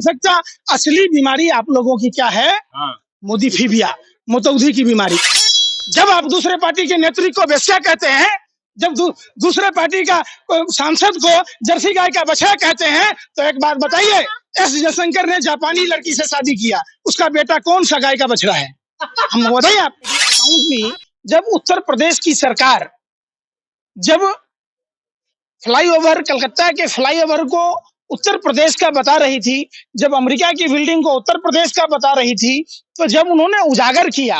सकता असली बीमारी आप लोगों की क्या है? मोदीफीबिया, मोतौदी की बीमारी। जब आप दूसरे पार्टी के नेत्री को वेश्या कहते हैं, जब दूसरे पार्टी का सांसद को जर्सी गाय का बछड़ा कहते हैं, तो एक बात बताइए, एस जयशंकर ने जापानी लड़की से शादी किया, उसका बेटा कौन सा गाय का बछड़ा है? हम बताइए आप अकाउंट में। जब उत्तर प्रदेश की सरकार जब फ्लाईओवर, कलकत्ता के फ्लाईओवर को उत्तर प्रदेश का बता रही थी, जब अमेरिका की बिल्डिंग को उत्तर प्रदेश का बता रही थी, तो जब उन्होंने उजागर किया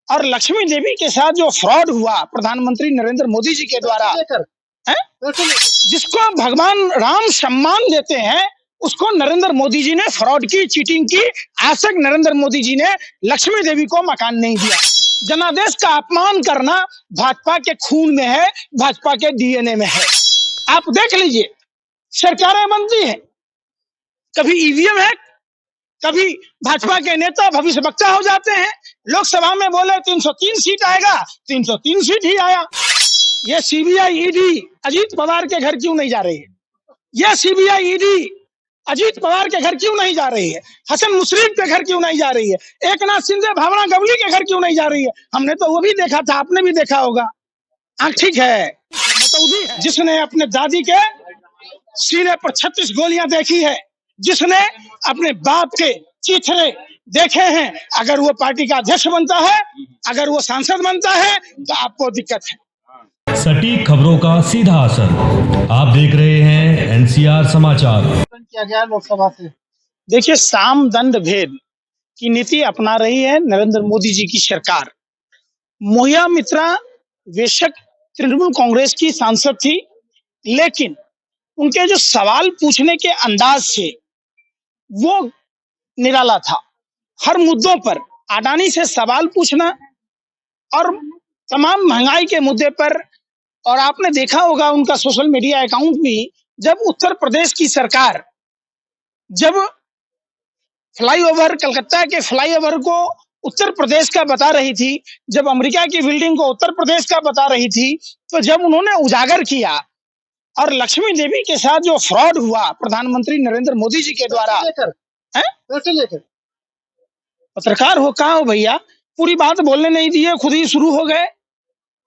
और लक्ष्मी देवी के साथ जो फ्रॉड हुआ प्रधानमंत्री नरेंद्र मोदी जी के द्वारा, जिसको भगवान राम सम्मान देते हैं, उसको नरेंद्र मोदी जी ने फ्रॉड की, चीटिंग की। आज तक नरेंद्र मोदी जी ने लक्ष्मी देवी को मकान नहीं दिया। जनादेश का अपमान करना भाजपा के खून में है, भाजपा के डीएनए में है। आप देख लीजिए, सरकारें बनती है, कभी ईवीएम है, कभी भाजपा के नेता भविष्य वक्ता हो जाते हैं। लोकसभा में बोले 303 सीट आएगा, 303 सीट ही आया। ये सीबीआई ईडी अजीत पवार के घर क्यों नहीं जा रही है? ये सीबीआई ईडी अजीत पवार के घर क्यों नहीं जा रही है? हसन मुश्रीफ के घर क्यों नहीं जा रही है? एकनाथ शिंदे, भावना गवली के घर क्यों नहीं जा रही है? हमने तो वो भी देखा था, आपने भी देखा होगा। ठीक है, जिसने अपने दादी के सीने पर 36 गोलियां देखी है, जिसने अपने बाप के चीथड़े देखे हैं, अगर वो पार्टी का अध्यक्ष बनता है, अगर वो सांसद बनता है, तो आपको दिक्कत है। सटीक खबरों का सीधा असर। आप देख रहे हैं एनसीआर समाचार। किया गया लोकसभा से। देखिए, साम दंड भेद की नीति अपना रही है नरेंद्र मोदी जी की सरकार। मोहिया मित्रा बेशक तृणमूल कांग्रेस की सांसद थी, लेकिन उनके जो सवाल पूछने के अंदाज थे वो निराला था। हर मुद्दों पर अडानी से सवाल पूछना और तमाम महंगाई के मुद्दे पर, और आपने देखा होगा उनका सोशल मीडिया अकाउंट में, जब उत्तर प्रदेश की सरकार जब फ्लाईओवर, कलकत्ता के फ्लाईओवर को उत्तर प्रदेश का बता रही थी, जब अमेरिका की बिल्डिंग को उत्तर प्रदेश का बता रही थी, तो जब उन्होंने उजागर किया और लक्ष्मी देवी के साथ जो फ्रॉड हुआ प्रधानमंत्री नरेंद्र मोदी जी के द्वारा, लेकर पत्रकार हो, कहाँ हो भैया? पूरी बात बोलने नहीं दिए, खुद ही शुरू हो गए।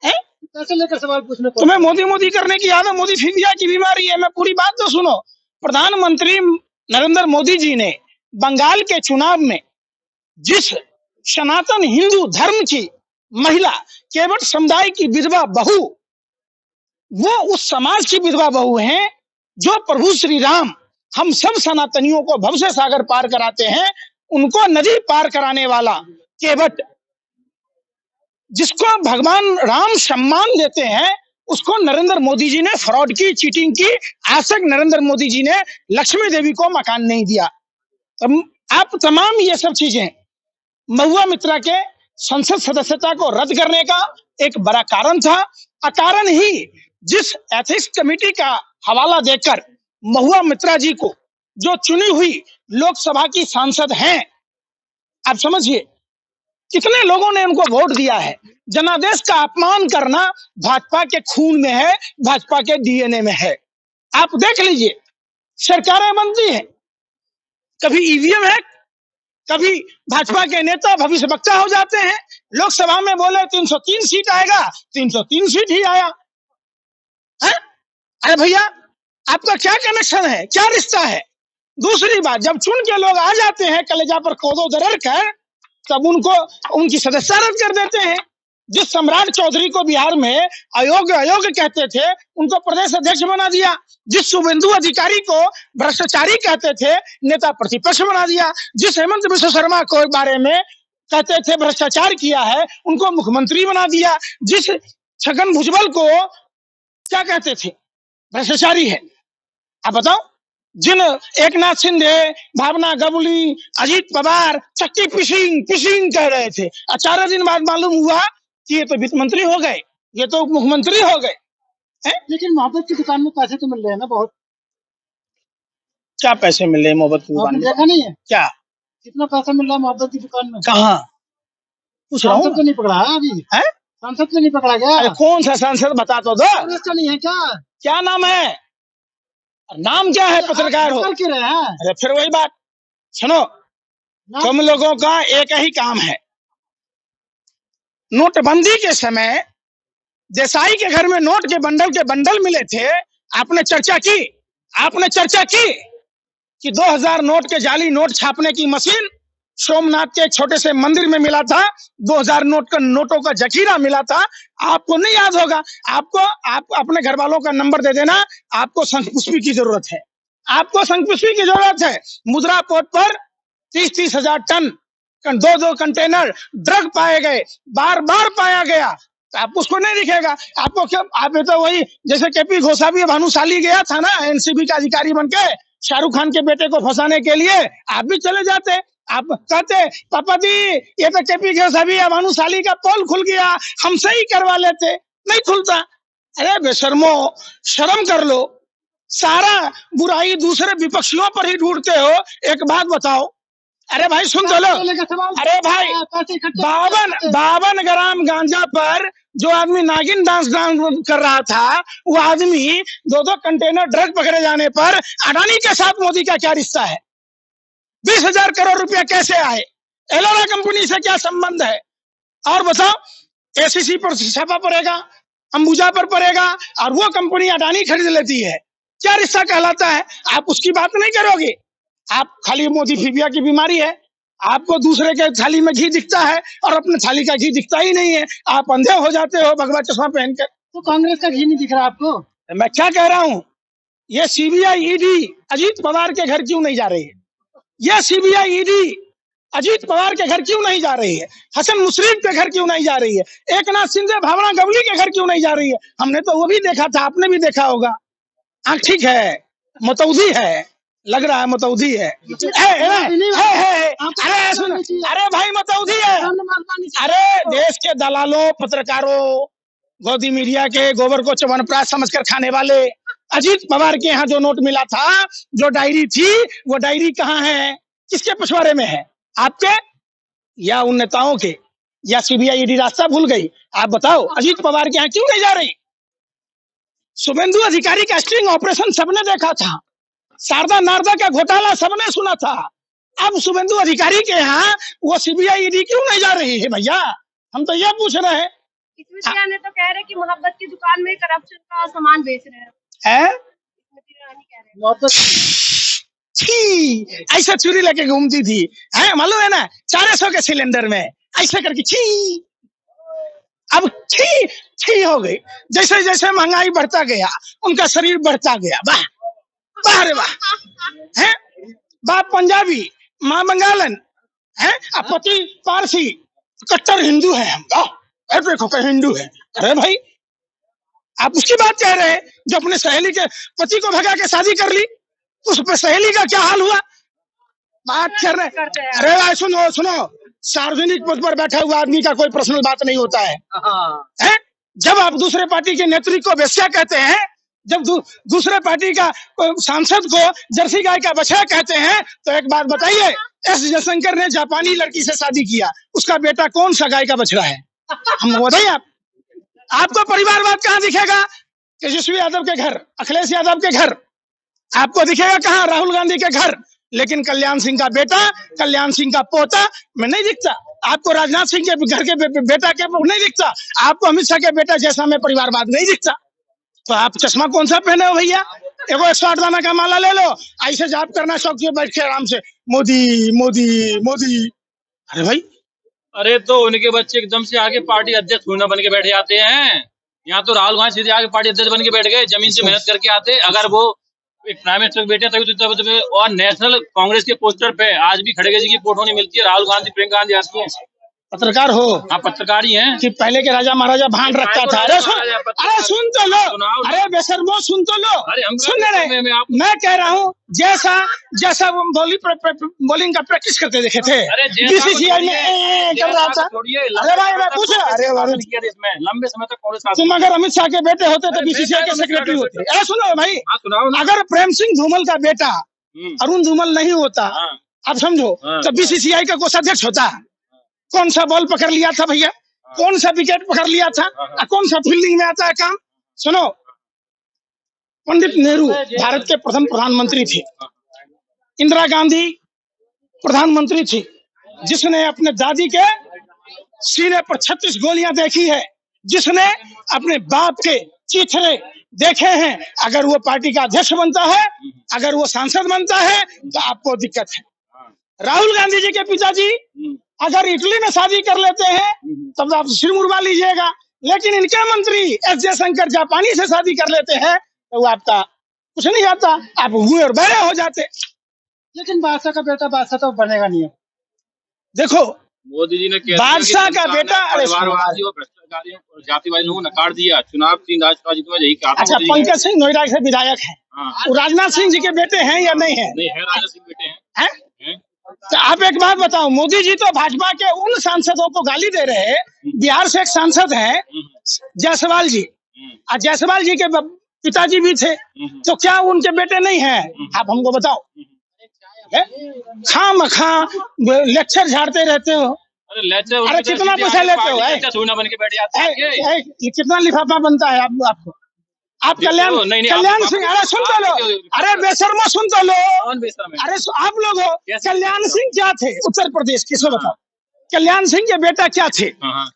कैसे लेकर सवाल पूछने को? तुम्हें मोदी मोदी करने की आदत, मोदीफीबिया की बीमारी है। मैं पूरी बात तो सुनो। प्रधानमंत्री नरेंद्र मोदी जी ने बंगाल के चुनाव में जिस सनातन हिंदू धर्म की महिला, केवट समुदाय की विधवा बहू, वो उस समाज की विधवा बहू हैं जो प्रभु श्री राम हम सब सनातनियों को भव से सागर पार कराते हैं, उनको नदी पार कराने वाला केवट, जिसको भगवान राम सम्मान देते हैं, उसको नरेंद्र मोदी जी ने फ्रॉड की, चीटिंग की। आज तक नरेंद्र मोदी जी ने लक्ष्मी देवी को मकान नहीं दिया। आप तमाम ये सब चीजें महुआ मित्रा के संसद सदस्यता को रद्द करने का एक बड़ा कारण था। अकारण ही जिस एथिक्स कमेटी का हवाला देकर महुआ मित्रा जी को, जो चुनी हुई लोकसभा की सांसद हैं, आप समझिए कितने लोगों ने उनको वोट दिया है। जनादेश का अपमान करना भाजपा के खून में है, भाजपा के डीएनए में है। आप देख लीजिए, सरकारें बनती है, कभी ईवीएम है, कभी भाजपा के नेता भविष्य वक्ता हो जाते हैं। लोकसभा में बोले 303 सीट आएगा, 303 सीट ही आया है। अरे भैया, आपका क्या कनेक्शन है, क्या रिश्ता है? दूसरी बात, जब चुन के लोग आ जाते हैं कलेजा पर कोदो दरड़ कर, तब उनको उनकी सदस्यता रद्द कर देते हैं। जिस सम्राट चौधरी को बिहार में अयोग्य कहते थे, उनको प्रदेश अध्यक्ष बना दिया। जिस शुभेंदु अधिकारी को भ्रष्टाचारी कहते थे, नेता प्रतिपक्ष बना दिया। जिस हेमंत बिश्व शर्मा को बारे में कहते थे भ्रष्टाचार किया है, उनको मुख्यमंत्री बना दिया। जिस छगन भुजबल को क्या कहते थे, भ्रष्टाचारी है। आप बताओ, जिन एकनाथ शिंदे, भावना गवली, अजीत पवार चक्की पिशिंग कह रहे थे, 4 दिन बाद मालूम हुआ कि ये तो वित्त मंत्री हो गए, ये तो मुख्यमंत्री हो गए। लेकिन मोहब्बत की दुकान में पैसे तो मिल रहे हैं ना बहुत। क्या पैसे मिल रहे हैं मोहब्बत की दुकान में? देखा नहीं है क्या? कितना पैसा मिल रहा है मोहब्बत की दुकान में? कहाँ पूछ रहा हूँ। सांसद तो नहीं पकड़ा है अभी है? सांसद तो नहीं पकड़ा गया? अरे कौन सा सांसद बता तो दो। तो नहीं है क्या? क्या नाम है? नाम क्या है? पत्रकार हो। अरे फिर वही बात, सुनो, तुम लोगों का एक ही काम है। नोटबंदी के समय देसाई के घर में नोट के बंडल मिले थे। आपने चर्चा की, कि 2000 नोट के जाली नोट छापने की मशीन सोमनाथ के एक छोटे से मंदिर में मिला था। 2000 नोटों का जखीरा मिला था। आपको नहीं याद होगा। आप अपने घर वालों का नंबर दे देना। आपको शंखपुष्पी की जरूरत है। मुद्रा पोर्ट पर 30-30 हजार टन 2 कंटेनर ड्रग पाए गए, बार पाया गया। तो आपको उसको नहीं दिखेगा। आपको क्या, आप तो वही जैसे केपी गोसावी भानुशाली गया था ना एनसीबी का अधिकारी बनके शाहरुख खान के बेटे को फंसाने के लिए, आप भी चले जाते। आप कहते पापा जी ये तो केपी गोसावी भानुशाली का पोल खुल गया, हमसे ही करवा लेते। नहीं खुलता। अरे बेशर्मो, शर्म कर लो। सारा बुराई दूसरे विपक्षियों पर ही ढूंढते हो। एक बात बताओ, अरे भाई सुन तो लो। अरे भाई 52 ग्राम गांजा पर जो आदमी नागिन डांस कर रहा था, वो आदमी 2 कंटेनर ड्रग पकड़े जाने पर अडानी के साथ मोदी का क्या रिश्ता है? 20,000 करोड़ रुपया कैसे आए? एलोरा कंपनी से क्या संबंध है? और बताओ, एसीसी पर छापा पड़ेगा, अंबुजा पर पड़ेगा, और वो कंपनी अडानी खरीद लेती है। क्या रिश्ता कहलाता है? आप उसकी बात नहीं करोगे। आप खाली मोदी फिबिया की बीमारी है। आपको दूसरे के थाली में घी दिखता है और अपने थाली का घी दिखता ही नहीं है। आप अंधे हो जाते हो भगवा चश्मा पहनकर। तो कांग्रेस का घी नहीं दिख रहा आपको? मैं क्या कह रहा हूँ, ये सीबीआई ईडी अजीत पवार के घर क्यों नहीं जा रही है? ये सीबीआई ईडी अजीत पवार के घर क्यों नहीं जा रही है? हसन मुशर्रफ के घर क्यों नहीं जा रही है? एकनाथ शिंदे भावना गवली के घर क्यों नहीं जा रही है? हमने तो वो भी देखा था, आपने भी देखा होगा। ठीक है, मतौदी है, लग रहा है मतौदी है। अरे सुन, अरे भाई मतौदी है। अरे देश के दलालों, पत्रकारों, गोदी मीडिया के गोबर को च्यवनप्राश समझकर खाने वाले, अजीत पवार के यहाँ जो नोट मिला था, जो डायरी थी, वो डायरी कहाँ है? किसके पिछवाड़े में है? आपके या उन नेताओं के? या सीबीआई ईडी रास्ता भूल गई? आप बताओ, अजीत पवार के यहाँ क्यों नहीं जा रही? शुभेंदु अधिकारी का स्टिंग ऑपरेशन सबने देखा था। शारदा नारदा का घोटाला सबने सुना था। अब शुभेंदु अधिकारी के यहाँ वो सीबीआई ईडी क्यों नहीं जा रही है भैया? हम तो ये पूछ रहे हैं। स्मृति ईरानी तो कह रहे कि मोहब्बत की दुकान में करप्शन का सामान बेच रहे हैं। स्मृति ईरानी कह रहे हैं। छी, ऐसा चूड़ी लेके घूमती थी, मालूम है ना, 400 के सिलेंडर में ऐसा करके छी। अब छी हो गई। जैसे जैसे महंगाई बढ़ता गया, उनका शरीर बढ़ता गया। वाह वाह रे वाह। है बाप पंजाबी, माँ बंगालन, है पति पारसी, कट्टर हिंदू है हम। देखो कि हिंदू है। अरे भाई, आप उसकी बात कह रहे हैं जो अपने सहेली के पति को भगा के शादी कर ली। उस पर सहेली का क्या हाल हुआ? बात कर रहे। अरे भाई सुनो, सार्वजनिक पद पर बैठा हुआ आदमी का कोई पर्सनल बात नहीं होता है? जब आप दूसरे पार्टी के नेत्री को वेश्या कहते हैं, जब दूसरे पार्टी का सांसद को जर्सी गाय का बछड़ा कहते हैं, तो एक बात बताइए, एस जयशंकर ने जापानी लड़की से शादी किया, उसका बेटा कौन सा गाय का बछड़ा है? हम बताइए। आपको परिवारवाद कहाँ दिखेगा? तेजस्वी यादव के घर, अखिलेश यादव के घर। आपको दिखेगा कहाँ? राहुल गांधी के घर। लेकिन कल्याण सिंह का बेटा, कल्याण सिंह का पोता में नहीं दिखता। आपको राजनाथ सिंह के घर के बेटा के नहीं दिखता। आपको अमित शाह के बेटा जैसा में परिवारवाद नहीं दिखता। तो आप चश्मा कौन सा पहने हो भैया? एगो 108 दाना का माला ले लो, ऐसे जाप करना शौक से बैठ के आराम से, मोदी मोदी मोदी। अरे भाई, अरे तो उनके बच्चे एकदम से आगे पार्टी अध्यक्ष बन के बैठ जाते हैं। यहाँ तो राहुल गांधी सीधे आगे पार्टी अध्यक्ष बन के बैठ गए, जमीन से मेहनत करके आते। अगर वो एक प्राइम मिनिस्टर बेटे तभी तो और नेशनल कांग्रेस के पोस्टर पे आज भी खड़गे जी की फोटो नहीं मिलती है। राहुल गांधी, प्रियंका गांधी आती है। पत्रकार हो? हाँ, पत्रकार ही हैं। कि पहले के राजा महाराजा भांड रखता था। अरे सुन तो लो, अरे बेशर्मो सुन तो लो। सुन रहे, मैं कह रहा हूँ जैसा बॉलिंग का प्रैक्टिस करते देखे थे बीसीसीआई में कर रहा था। अरे भाई मैं पूछ रहा, अरे लंबे समय तक तुम अगर अमित शाह के बेटे होते तो बीसीसीआई के सेक्रेटरी होते। अरे सुनो भाई, अगर प्रेम सिंह धूमल का बेटा अरुण धूमल नहीं होता, आप समझो, तो बीसीसीआई का कोषाध्यक्ष होता। कौन सा बॉल पकड़ लिया था भैया? कौन सा विकेट पकड़ लिया था? कौन सा फील्डिंग में आता है काम? सुनो, पंडित नेहरू भारत के प्रथम प्रधानमंत्री थे। इंदिरा गांधी प्रधानमंत्री थी जिसने अपने दादी के सीने पर 36 गोलियां देखी है, जिसने अपने बाप के चीथड़े देखे हैं। अगर वो पार्टी का अध्यक्ष बनता है, अगर वो सांसद बनता है, तो आपको दिक्कत है। राहुल गांधी जी के पिताजी अगर इटली में शादी कर लेते हैं तब आप सिर मुड़वा लीजिएगा, लेकिन इनके मंत्री एस जयशंकर जापानी से शादी कर लेते हैं तो आपका कुछ नहीं आता, आप हुए और बड़े हो जाते। लेकिन बादशाह का बेटा बादशाह तो बनेगा नहीं। देखो मोदी जी ने बादशाह का बेटा, अरे परिवारवादी और भ्रष्टाचारियों और जातिवादी लोगों ने नकार दिया चुनाव की राजनीति में, यही कहा था। अच्छा, पंकज सिंह नोएडा से विधायक है, वो राजनाथ सिंह जी के बेटे हैं या नहीं है? नहीं है, राजनाथ सिंह बेटे हैं? तो आप एक बात बताओ, मोदी जी तो भाजपा के उन सांसदों को गाली दे रहे हैं। बिहार से एक सांसद हैं जायसवाल जी, और जायसवाल जी के पिताजी भी थे, तो क्या उनके बेटे नहीं हैं? आप हमको बताओ। खामखा लेक्चर झाड़ते रहते हो। अरे कितना पैसा लेते हो? कितना लिफाफा बनता है आपको? आप कल्याण सिंह, अरे सुन तो लो, अरे बेशर्मा सुन तो लो, अरे आप लोग हो। कल्याण सिंह क्या थे उत्तर प्रदेश के, सो बताओ। कल्याण सिंह के बेटा क्या थे?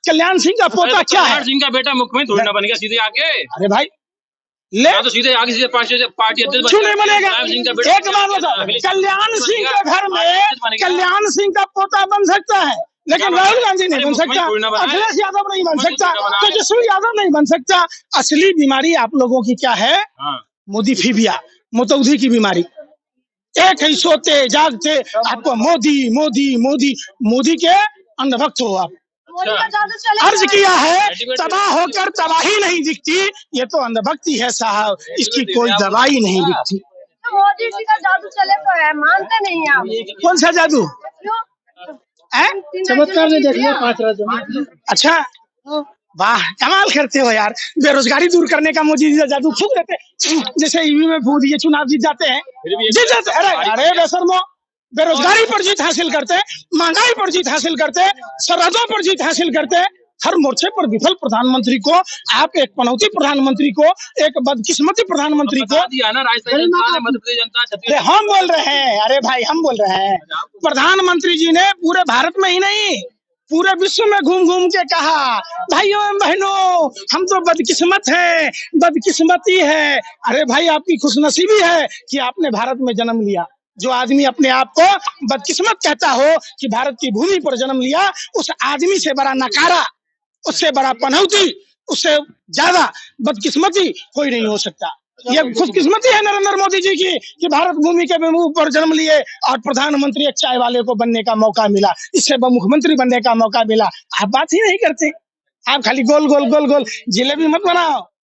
कल्याण सिंह का पोता क्या है? कल्याण सिंह का बेटा मुख्यमंत्री थोड़ी ना बन गया सीधे आके। अरे भाई ले तो सीधे आगे सीधे पार्टी अध्यक्ष क्यों नहीं बनेगा? एक बात बताओ, कल्याण सिंह के घर में कल्याण सिंह का पोता बन सकता है, लेकिन राहुल गांधी नहीं बन सकता, अखिलेश यादव नहीं बन सकता, तेजस्वी यादव नहीं बन सकता। असली बीमारी आप लोगों की क्या है? मोदी फीबिया, मोतौदी की बीमारी। एक ही सोते जागते आपको मोदी मोदी मोदी मोदी के अंधभक्त हो आप। अर्ज किया है, तबाह होकर तबाही नहीं दिखती, ये तो अंधभक्ति है साहब, इसकी कोई दवाई नहीं दिखती। मोदी जी का जादू चले तो है, मानते नहीं आप। कौन सा जादू? चमत्कार ने देख लिया 5 राज्यों में। अच्छा, वाह, कमाल करते हो यार। बेरोजगारी दूर करने का मोदी जी जादू फूंक देते, जैसे ईवी में फूंक दिए, चुनाव जीत जाते हैं, जीत जाते। अरे बेशर्मो, बेरोजगारी पर जीत हासिल करते, महंगाई पर जीत हासिल करते, सरहदों पर जीत हासिल करते, हर मोर्चे पर विफल प्रधानमंत्री को आप एक पनौती प्रधानमंत्री को, एक बदकिस्मती प्रधानमंत्री को हम बोल रहे हैं। अरे भाई हम बोल रहे हैं, प्रधानमंत्री जी ने पूरे भारत में ही नहीं पूरे विश्व में घूम घूम के कहा, भाइयों बहनों हम तो बदकिस्मत हैं, बदकिस्मती है। अरे भाई आपकी खुशनसीबी है कि आपने भारत में जन्म लिया। जो आदमी अपने आप को बदकिस्मत कहता हो कि भारत की भूमि पर जन्म लिया, उस आदमी से बड़ा नकारा, उससे बड़ा पनौती, उससे ज्यादा बदकिस्मती कोई नहीं हो सकता। ये खुशकिस्मती है नरेंद्र मोदी जी की कि भारत भूमि के ऊपर जन्म लिए और प्रधानमंत्री एक चाय वाले को बनने का मौका मिला, इससे मुख्यमंत्री बनने का मौका मिला। आप बात ही नहीं करते, आप खाली गोल गोल गोल गोल जिलेबी मत बनाओ।